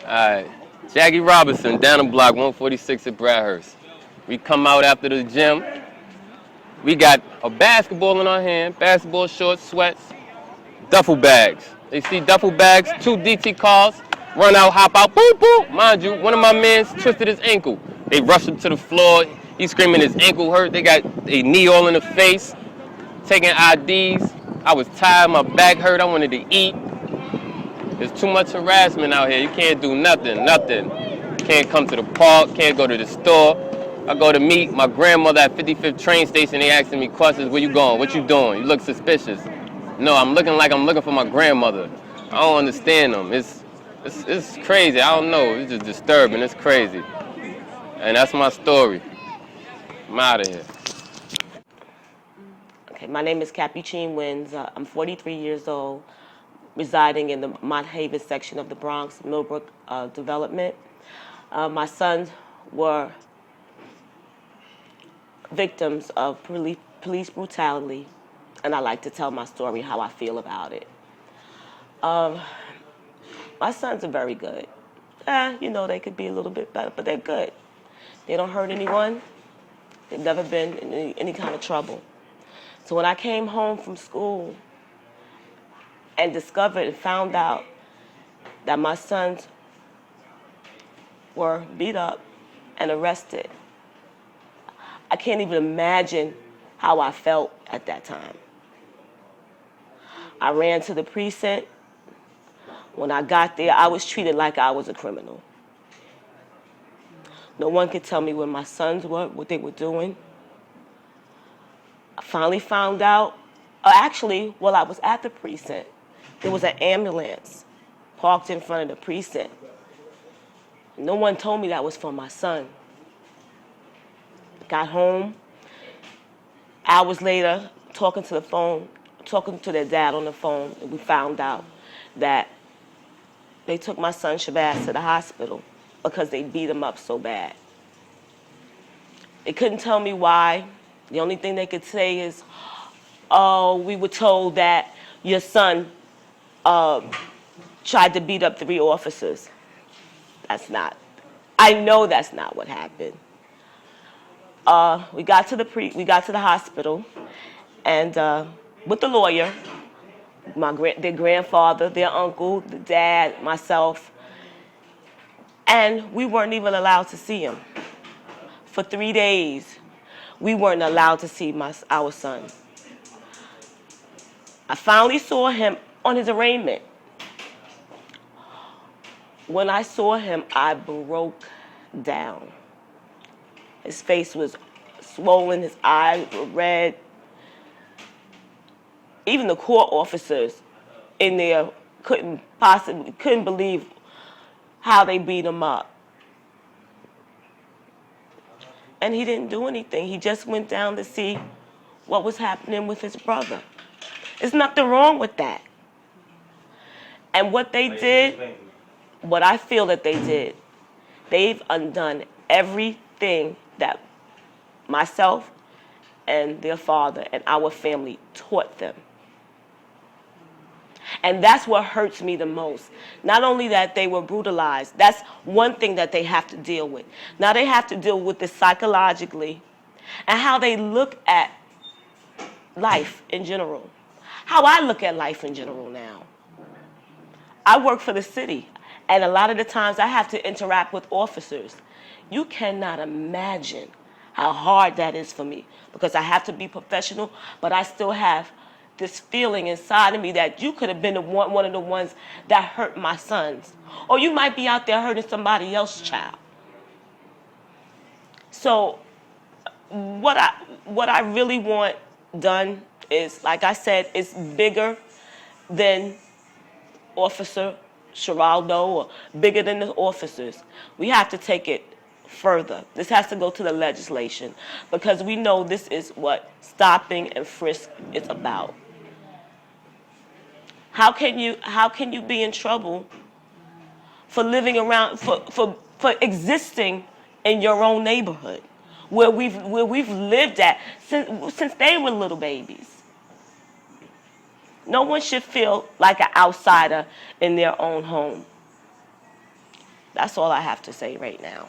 Alright. Jackie Robinson, down the block, 146 at Bradhurst. We come out after the gym. We got a basketball in our hand, basketball shorts, sweats, duffel bags. They see duffel bags, 2 DT cars, run out, hop out, boop, boop. Mind you, one of my mans twisted his ankle. They rushed him to the floor. He's screaming his ankle hurt. They got a knee all in the face, taking IDs. I was tired, my back hurt, I wanted to eat. There's too much harassment out here. You can't do nothing. Can't come to the park, can't go to the store. I go to meet my grandmother at 55th train station. They asking me questions. Where you going? What you doing? You look suspicious. No, I'm looking for my grandmother. I don't understand them. It's crazy. I don't know. It's just disturbing. It's crazy. And that's my story. I'm out of here. Okay, my name is Capucine Wins. I'm 43 years old, residing in the Mont Haven section of the Bronx, Millbrook development. My sons were victims of police brutality, and I like to tell my story, how I feel about it. My sons are very good. They could be a little bit better, but they're good. They don't hurt anyone. They've never been in any kind of trouble. So when I came home from school and discovered and found out that my sons were beat up and arrested, I can't even imagine how I felt at that time. I ran to the precinct. When I got there, I was treated like I was a criminal. No one could tell me where my sons were, what they were doing. I finally found out, while I was at the precinct, there was an ambulance parked in front of the precinct. No one told me that was for my son. Got home, hours later, talking to their dad on the phone, and we found out that they took my son Shabazz to the hospital because they beat him up so bad. They couldn't tell me why. The only thing they could say is, oh, we were told that your son tried to beat up 3 officers. I know that's not what happened. We got to the hospital, and with the lawyer, their grandfather, their uncle, the dad, myself, and we weren't even allowed to see him. For 3 days, we weren't allowed to see our son. I finally saw him on his arraignment. When I saw him, I broke down. His face was swollen, his eyes were red. Even the court officers in there couldn't believe how they beat him up. And he didn't do anything. He just went down to see what was happening with his brother. There's nothing wrong with that. And what I feel that they did, they've undone everything that myself and their father and our family taught them. And that's what hurts me the most. Not only that they were brutalized, that's one thing that they have to deal with. Now they have to deal with this psychologically and how they look at life in general. How I look at life in general now. I work for the city, and a lot of the times I have to interact with officers. You cannot imagine how hard that is for me, because I have to be professional, but I still have this feeling inside of me that you could have been one of the ones that hurt my sons. Or you might be out there hurting somebody else's child. So what I really want done is, like I said, it's bigger than Officer Geraldo or bigger than the officers. We have to take it further. This has to go to the legislation, because we know this is what stopping and frisk is about. How can you be in trouble for living around, for existing in your own neighborhood where we've lived at since they were little babies? No one should feel like an outsider in their own home. That's all I have to say right now.